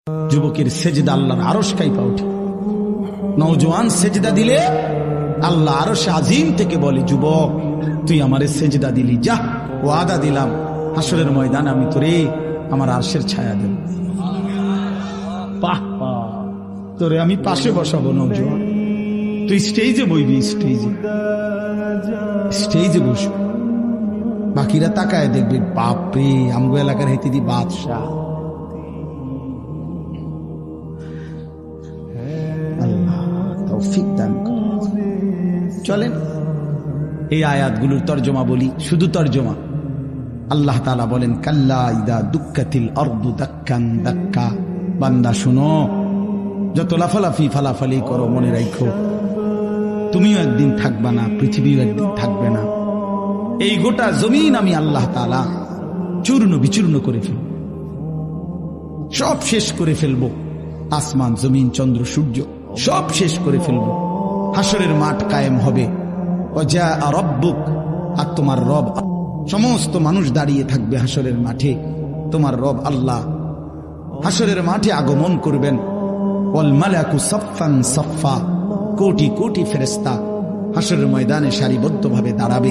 যুবকের সেজদা আল্লাহর আরশ কাইপা ওঠে। নওজোয়ান সেজদা দিলে আল্লাহ আরশ আজিম থেকে বলে, যুবক তুই আমারে সেজদা দিলি, যা ওয়াদা দিলাম হাসরের ময়দানে আমি তোরে আমার আরশের ছায়া দেব। বাহ বাহ, তোরে আমি পাশে বসাবো নওজোয়ান, তুই স্টেজে বইবি, স্টেজে বসবি, বাকিরা তাকায় দেখবে বাপরে আমগো এলাকার হেতে দি বাদশাহ। আল্লাহ তৌফিক দান করুন। চলেন এই আয়াতগুলোর তর্জমা বলি, শুধু তর্জমা। আল্লাহ তাআলা বলেন, কাল্লা ইদা দুক্কাতিল আরদু দাক্কান দাক্কা। বান্দা শুনো, যত লাফালাফি ফালাফালি করো মনে রাখো তুমিও একদিন থাকবা না, পৃথিবীও একদিন থাকবে না। এই গোটা জমিন আমি আল্লাহ তাআলা চূর্ণ বিচূর্ণ করে ফেলব, সব শেষ করে ফেলব। আসমান জমিন চন্দ্র সূর্য সব শেষ করে ফেলব। হাসরের মাঠ কায়েম হবে। ওয়া রাব্বুক, আর তোমার রব, সমস্ত মানুষ দাঁড়িয়ে থাকবে হাসরের মাঠে। তোমার রব আল্লাহ হাসরের মাঠে আগমন করবেন। ওয়াল মালাকু সাফফান সাফফা, কোটি কোটি ফেরেশতা হাসরের ময়দানে সারিবদ্ধভাবে দাঁড়াবে।